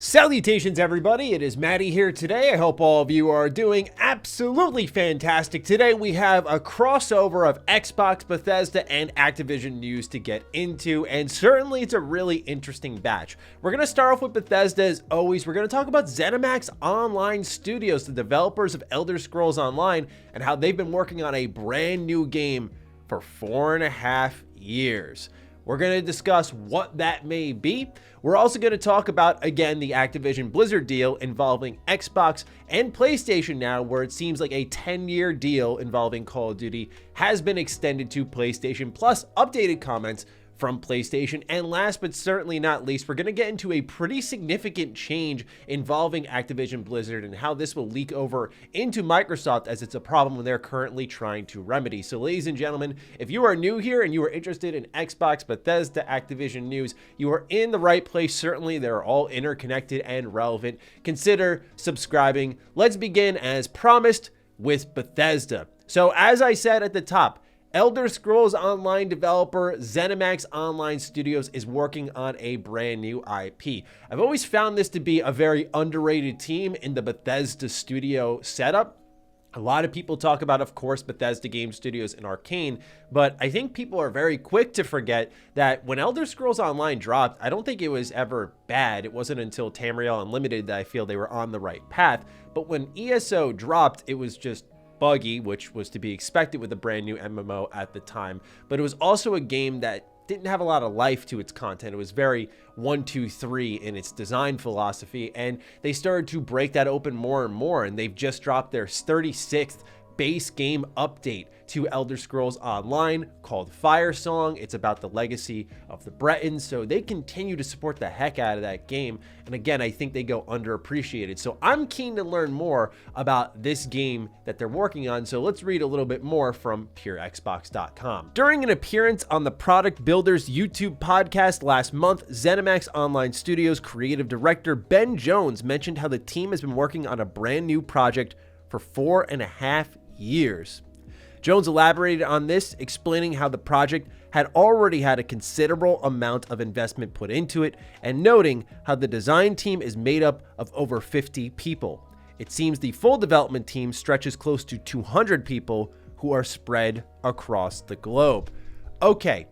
Salutations everybody, it is Matty here today. I hope all of you are doing absolutely fantastic. Today we have a crossover of Xbox, Bethesda, and Activision news to get into, and certainly it's a really interesting batch. We're going to start off with Bethesda as always. We're going to talk about Zenimax Online Studios, the developers of Elder Scrolls Online, and how they've been working on a brand new game for 4.5 years. We're going to discuss what that may be. We're also going to talk about, again, the Activision Blizzard deal involving Xbox and PlayStation now, where it seems like a 10-year deal involving Call of Duty has been extended to PlayStation, plus updated comments from PlayStation. And last but certainly not least, we're going to get into a pretty significant change involving Activision Blizzard and how this will leak over into Microsoft, as it's a problem they're currently trying to remedy. So ladies and gentlemen, if you are new here and you are interested in Xbox, Bethesda, Activision news, you are in the right place. Certainly they're all interconnected and relevant. Consider subscribing. Let's begin as promised with Bethesda. So as I said at the top, Elder Scrolls Online developer Zenimax Online Studios is working on a brand new IP. I've always found this to be a very underrated team in the Bethesda studio setup. A lot of people talk about, of course, Bethesda Game Studios and Arcane, but I think people are very quick to forget that when Elder Scrolls Online dropped, I don't think it was ever bad. It wasn't until Tamriel Unlimited that I feel they were on the right path. But when ESO dropped, it was just buggy, which was to be expected with a brand new MMO at the time, but it was also a game that didn't have a lot of life to its content. It was very 1, 2, 3 in its design philosophy, and they started to break that open more and more, and they've just dropped their 36th base game update to Elder Scrolls Online called Firesong. It's about the legacy of the Bretons, so they continue to support the heck out of that game, and again, I think they go underappreciated. So I'm keen to learn more about this game that they're working on, so let's read a little bit more from PureXbox.com. During an appearance on the Product Builders YouTube podcast last month, Zenimax Online Studios creative director Ben Jones mentioned how the team has been working on a brand new project for 4.5 years. Jones elaborated on this, explaining how the project had already had a considerable amount of investment put into it, and noting how the design team is made up of over 50 people. It seems the full development team stretches close to 200 people who are spread across the globe. Okay,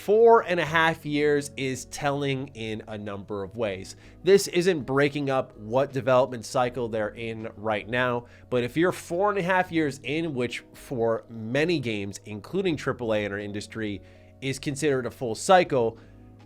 4.5 years is telling in a number of ways. This isn't breaking up what development cycle they're in right now, but if you're 4.5 years in, which for many games, including AAA in our industry, is considered a full cycle,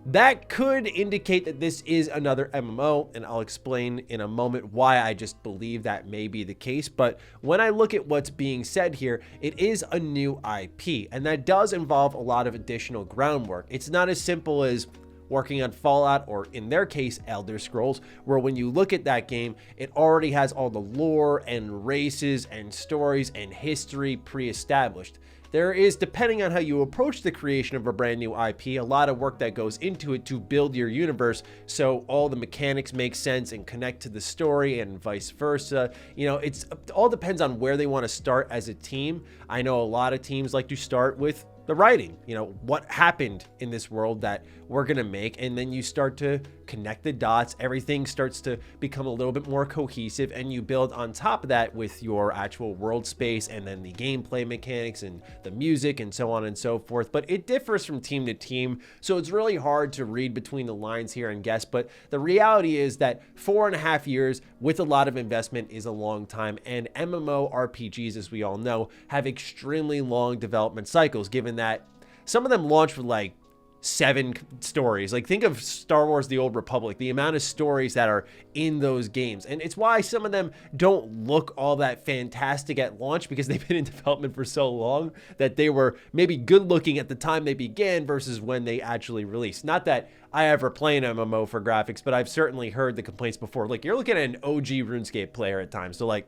that could indicate that this is another MMO, and I'll explain in a moment why I just believe that may be the case. But when I look at what's being said here, it is a new IP, and that does involve a lot of additional groundwork. It's not as simple as working on Fallout, or in their case, Elder Scrolls, where when you look at that game, it already has all the lore and races and stories and history pre-established. There is, depending on how you approach the creation of a brand new IP, a lot of work that goes into it to build your universe so all the mechanics make sense and connect to the story and vice versa. You know, it all depends on where they want to start as a team. I know a lot of teams like to start with the writing, you know, what happened in this world that we're going to make, and then you start to connect the dots. Everything starts to become a little bit more cohesive, and you build on top of that with your actual world space and then the gameplay mechanics and the music and so on and so forth. But it differs from team to team, so it's really hard to read between the lines here and guess. But the reality is that 4.5 years with a lot of investment is a long time, and MMORPGs, as we all know, have extremely long development cycles, given that some of them launch with like 7 stories. Like, think of Star Wars The Old Republic, the amount of stories that are in those games. And it's why some of them don't look all that fantastic at launch, because they've been in development for so long that they were maybe good looking at the time they began versus when they actually released. Not that I ever play an MMO for graphics, but I've certainly heard the complaints before. Like, you're looking at an OG RuneScape player at times. So like,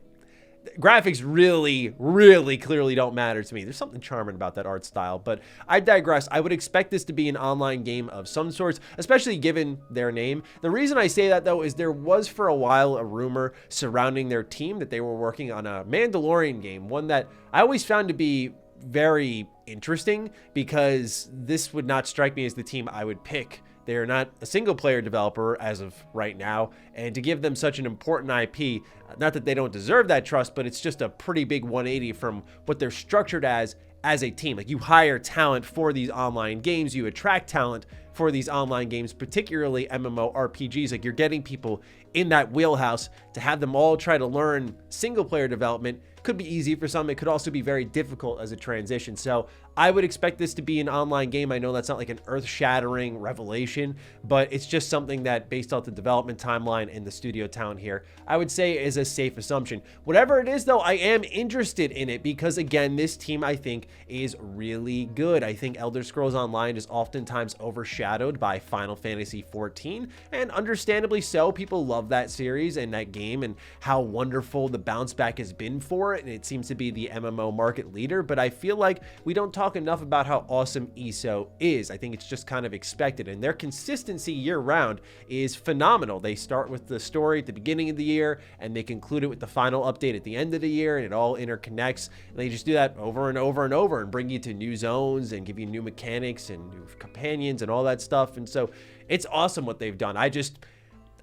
graphics really clearly don't matter to me. There's something charming about that art style, but I digress. I would expect this to be an online game of some sorts, especially given their name. The reason I say that, though, is there was for a while a rumor surrounding their team that they were working on a Mandalorian game, one that I always found to be very interesting, because this would not strike me as the team I would pick They're not a single player developer as of right now, and to give them such an important IP, not that they don't deserve that trust, but it's just a pretty big 180 from what they're structured as a team. Like, you hire talent for these online games, you attract talent for these online games, particularly MMORPGs. Like, you're getting people in that wheelhouse. To have them all try to learn single player development could be easy for some. It could also be very difficult as a transition. So I would expect this to be an online game. I know that's not like an earth-shattering revelation, but it's just something that, based off the development timeline and the studio talent here, I would say is a safe assumption. Whatever it is, though, I am interested in it because, again, this team, I think, is really good. I think Elder Scrolls Online is oftentimes overshadowed by Final Fantasy XIV, and understandably so. People love that series and that game and how wonderful the bounce back has been for it, and it seems to be the MMO market leader, but I feel like we don't talk enough about how awesome ESO is. I think it's just kind of expected, and their consistency year-round is phenomenal. They start with the story at the beginning of the year, and they conclude it with the final update at the end of the year, and it all interconnects, and they just do that over and over and over and bring you to new zones and give you new mechanics and new companions and all that stuff, and so it's awesome what they've done.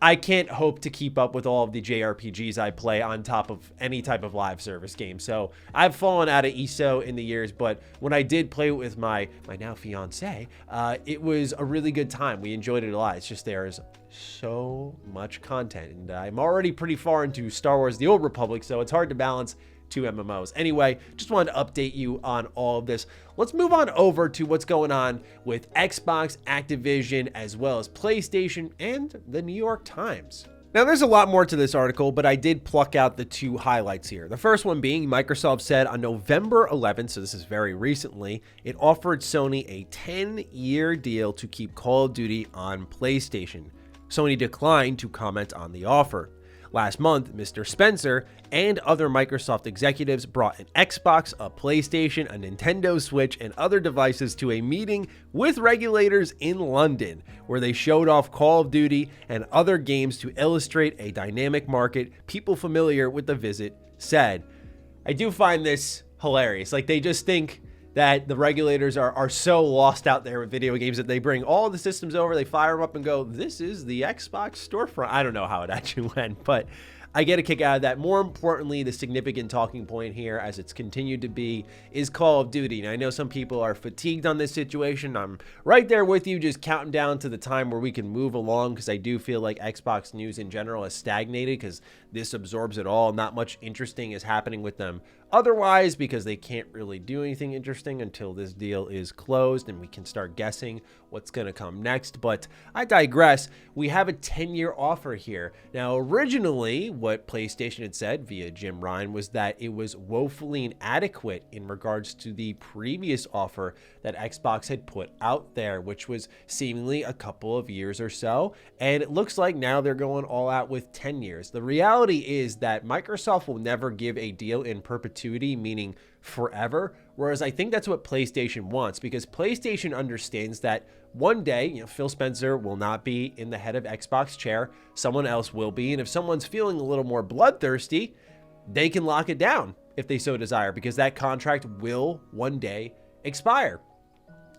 I can't hope to keep up with all of the JRPGs I play on top of any type of live service game. So I've fallen out of ESO in the years, but when I did play with my now fiance, it was a really good time. We enjoyed it a lot. It's just there is so much content, and I'm already pretty far into Star Wars: The Old Republic, so it's hard to balance two MMOs. Anyway, just wanted to update you on all of this. Let's move on over to what's going on with Xbox, Activision, as well as PlayStation and the New York Times. Now, there's a lot more to this article, but I did pluck out the two highlights here. The first one being Microsoft said on November 11th, so this is very recently, it offered Sony a 10-year deal to keep Call of Duty on PlayStation. Sony declined to comment on the offer. Last month, Mr. Spencer and other Microsoft executives brought an Xbox, a PlayStation, a Nintendo Switch, and other devices to a meeting with regulators in London, where they showed off Call of Duty and other games to illustrate a dynamic market. People familiar with the visit said. I do find this hilarious. Like, they just think that the regulators are so lost out there with video games that they bring all the systems over, they fire them up and go, this is the Xbox storefront. I don't know how it actually went, but I get a kick out of that. More importantly, the significant talking point here, as it's continued to be, is Call of Duty. And I know some people are fatigued on this situation. I'm right there with you, just counting down to the time where we can move along, because I do feel like Xbox news in general has stagnated because this absorbs it all. Not much interesting is happening with them otherwise, because they can't really do anything interesting until this deal is closed and we can start guessing what's going to come next. But I digress. We have a 10-year offer here. Now, originally, what PlayStation had said via Jim Ryan was that it was woefully inadequate in regards to the previous offer that Xbox had put out there, which was seemingly a couple of years or so. And it looks like now they're going all out with 10 years. The reality is that Microsoft will never give a deal in perpetuity, meaning forever, whereas I think that's what PlayStation wants, because PlayStation understands that one day, Phil Spencer will not be in the head of Xbox chair, someone else will be, and if someone's feeling a little more bloodthirsty, they can lock it down if they so desire, because that contract will one day expire.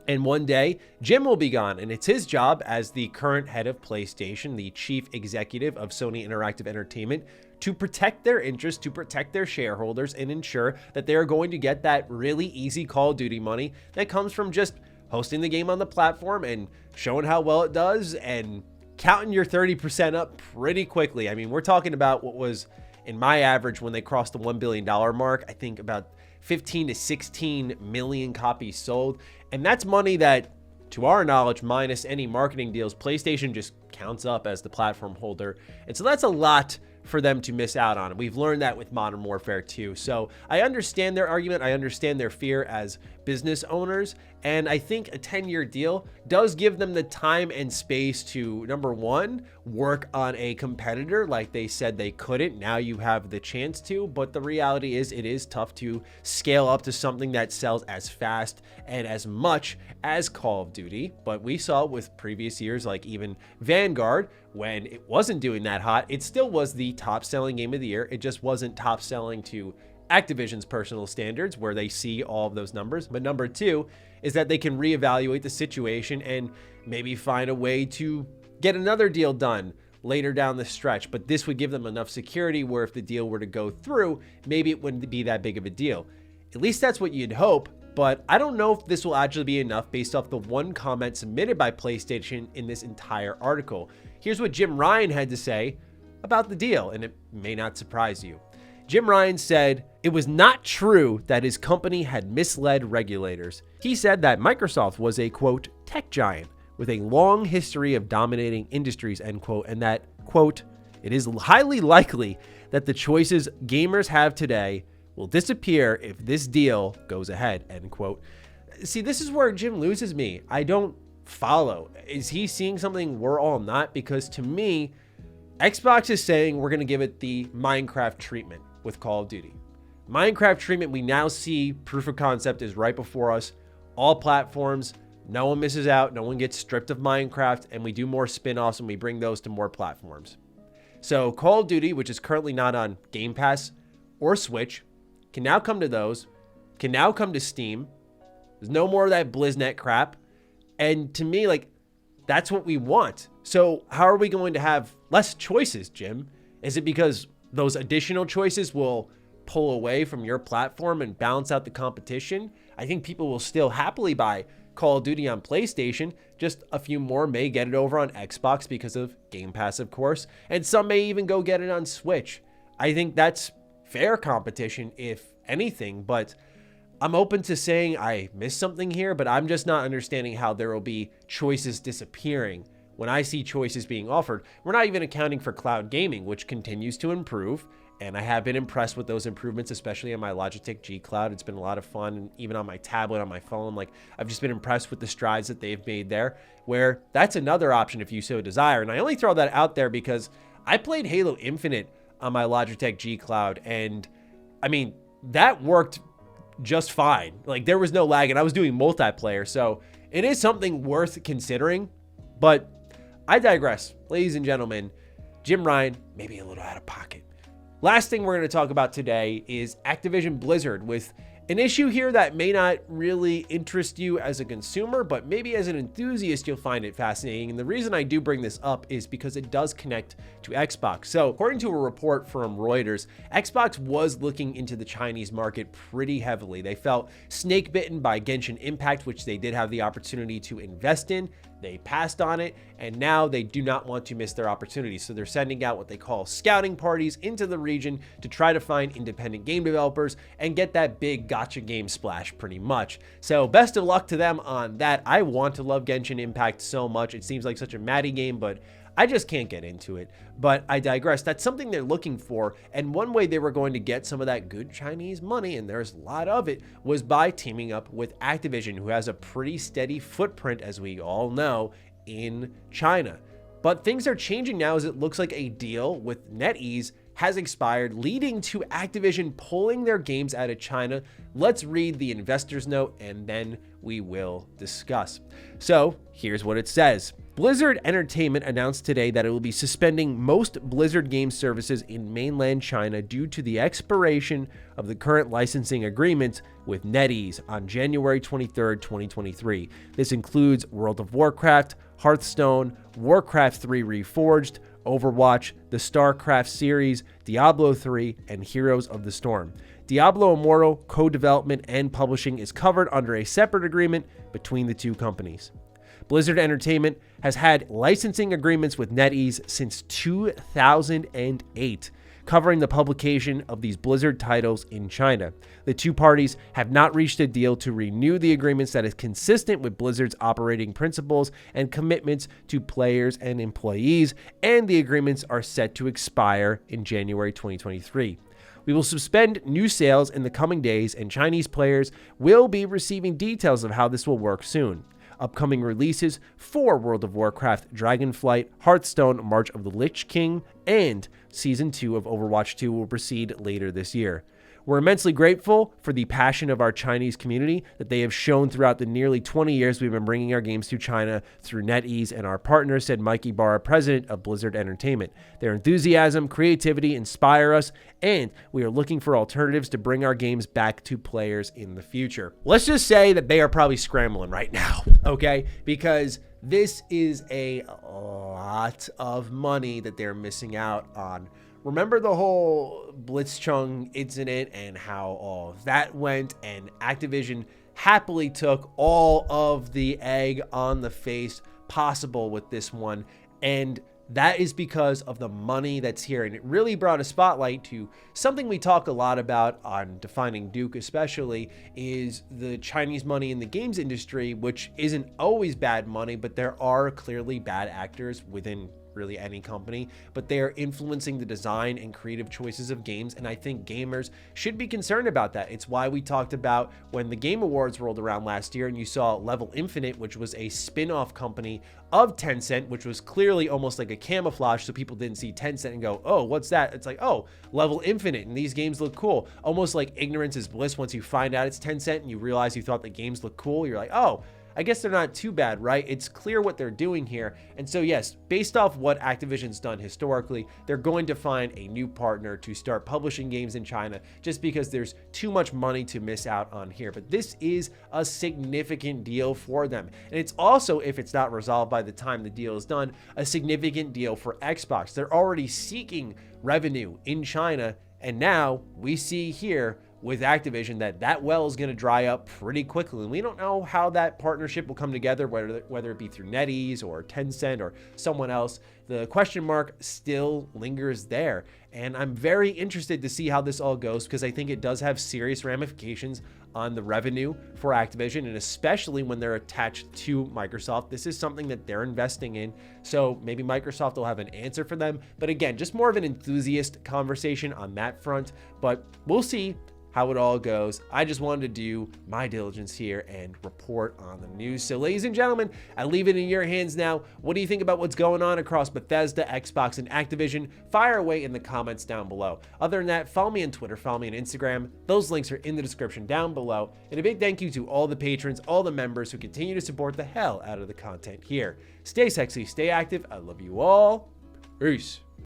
And one day, Jim will be gone, and it's his job as the current head of PlayStation, the chief executive of Sony Interactive Entertainment, to protect their interests, to protect their shareholders, and ensure that they are going to get that really easy Call of Duty money that comes from just hosting the game on the platform and showing how well it does and counting your 30% up pretty quickly. I mean, we're talking about what was, in my average, when they crossed the $1 billion mark, I think about 15 to 16 million copies sold. And that's money that, to our knowledge, minus any marketing deals, PlayStation just counts up as the platform holder. And so that's a lot for them to miss out on. We've learned that with Modern Warfare 2. So I understand their argument. I understand their fear as business owners. And I think a 10-year deal does give them the time and space to, number one, work on a competitor like they said they couldn't. Now you have the chance to, but the reality is it is tough to scale up to something that sells as fast and as much as Call of Duty. But we saw with previous years, like even Vanguard, when it wasn't doing that hot, it still was the top selling game of the year. It just wasn't top selling to Activision's personal standards, where they see all of those numbers. But number two is that they can reevaluate the situation and maybe find a way to get another deal done later down the stretch. But this would give them enough security where if the deal were to go through, maybe it wouldn't be that big of a deal. At least that's what you'd hope. But I don't know if this will actually be enough based off the one comment submitted by PlayStation in this entire article. Here's what Jim Ryan had to say about the deal, and it may not surprise you. Jim Ryan said it was not true that his company had misled regulators. He said that Microsoft was a, quote, tech giant with a long history of dominating industries, end quote, and that, quote, it is highly likely that the choices gamers have today will disappear if this deal goes ahead, end quote. See, this is where Jim loses me. I don't follow. Is he seeing something we're all not? Because to me, Xbox is saying we're going to give it the Minecraft treatment with Call of Duty. Minecraft treatment, we now see proof of concept is right before us. All platforms, no one misses out, no one gets stripped of Minecraft, and we do more spin-offs and we bring those to more platforms. So Call of Duty, which is currently not on Game Pass or Switch, can now come to those, can now come to Steam. There's no more of that BlizzNet crap. And to me, like, that's what we want. So how are we going to have less choices, Jim? Is it because those additional choices will pull away from your platform and balance out the competition? I think people will still happily buy Call of Duty on PlayStation. Just a few more may get it over on Xbox because of Game Pass, of course. And some may even go get it on Switch. I think that's fair competition, if anything, but I'm open to saying I missed something here, but I'm just not understanding how there will be choices disappearing when I see choices being offered. We're not even accounting for cloud gaming, which continues to improve, and I have been impressed with those improvements, especially on my Logitech G Cloud. It's been a lot of fun, and even on my tablet, on my phone, like, I've just been impressed with the strides that they've made there, where that's another option if you so desire. And I only throw that out there because I played Halo Infinite on my Logitech G Cloud, and I mean, that worked just fine. Like, there was no lag, and I was doing multiplayer, so it is something worth considering. But I digress. Ladies and gentlemen, Jim Ryan, maybe a little out of pocket. Last thing we're going to talk about today is Activision Blizzard, with an issue here that may not really interest you as a consumer, but maybe as an enthusiast, you'll find it fascinating. And the reason I do bring this up is because it does connect to Xbox. So according to a report from Reuters, Xbox was looking into the Chinese market pretty heavily. They felt snake bitten by Genshin Impact, which they did have the opportunity to invest in. They passed on it, and now they do not want to miss their opportunity. So they're sending out what they call scouting parties into the region to try to find independent game developers and get that big gotcha game splash, pretty much. So best of luck to them on that. I want to love Genshin Impact so much. It seems like such a Matty game, but I just can't get into it. But I digress. That's something they're looking for. And one way they were going to get some of that good Chinese money, and there's a lot of it, was by teaming up with Activision, who has a pretty steady footprint, as we all know, in China. But things are changing now, as it looks like a deal with NetEase has expired, leading to Activision pulling their games out of China. Let's read the investor's note, and then we will discuss. So here's what it says. Blizzard Entertainment announced today that it will be suspending most Blizzard game services in mainland China due to the expiration of the current licensing agreement with NetEase on January 23rd, 2023. This includes World of Warcraft, Hearthstone, Warcraft 3 Reforged, Overwatch, the StarCraft series, Diablo 3, and Heroes of the Storm. Diablo Immortal co-development and publishing is covered under a separate agreement between the two companies. Blizzard Entertainment has had licensing agreements with NetEase since 2008, covering the publication of these Blizzard titles in China. The two parties have not reached a deal to renew the agreements that is consistent with Blizzard's operating principles and commitments to players and employees, and the agreements are set to expire in January 2023. We will suspend new sales in the coming days, and Chinese players will be receiving details of how this will work soon. Upcoming releases for World of Warcraft, Dragonflight, Hearthstone, March of the Lich King, and Season 2 of Overwatch 2 will proceed later this year. We're immensely grateful for the passion of our Chinese community that they have shown throughout the nearly 20 years we've been bringing our games to China through NetEase and our partners, said Mike Ibarra, president of Blizzard Entertainment. Their enthusiasm, creativity inspire us, and we are looking for alternatives to bring our games back to players in the future. Let's just say that they are probably scrambling right now, okay? Because this is a lot of money that they're missing out on. Remember the whole Blitzchung incident and how all of that went, and Activision happily took all of the egg on the face possible with this one, and that is because of the money that's here. And it really brought a spotlight to something we talk a lot about on Defining Duke, especially, is the Chinese money in the games industry, which isn't always bad money, but there are clearly bad actors within really any company, but they are influencing the design and creative choices of games, and I think gamers should be concerned about that. It's why we talked about when the Game Awards rolled around last year and you saw Level Infinite, which was a spin-off company of Tencent, which was clearly almost like a camouflage so people didn't see Tencent and go, oh, what's that? It's like, oh, Level Infinite, and these games look cool. Almost like ignorance is bliss. Once you find out it's Tencent and you realize you thought the games look cool, you're like, oh, I guess they're not too bad, right? It's clear what they're doing here. And so yes, based off what Activision's done historically, they're going to find a new partner to start publishing games in China just because there's too much money to miss out on here. But this is a significant deal for them. And it's also, if it's not resolved by the time the deal is done, a significant deal for Xbox. They're already seeking revenue in China, and now we see here with Activision that well is going to dry up pretty quickly. And we don't know how that partnership will come together, whether it be through NetEase or Tencent or someone else. The question mark still lingers there. And I'm very interested to see how this all goes, because I think it does have serious ramifications on the revenue for Activision, and especially when they're attached to Microsoft. This is something that they're investing in, so maybe Microsoft will have an answer for them. But again, just more of an enthusiast conversation on that front, but we'll see how it all goes. I just wanted to do my diligence here and report on the news. So ladies and gentlemen, I leave it in your hands now. What do you think about what's going on across Bethesda, Xbox, and Activision? Fire away in the comments down below. Other than that, follow me on Twitter, follow me on Instagram. Those links are in the description down below. And a big thank you to all the patrons, all the members who continue to support the hell out of the content here. Stay sexy, stay active. I love you all. Peace.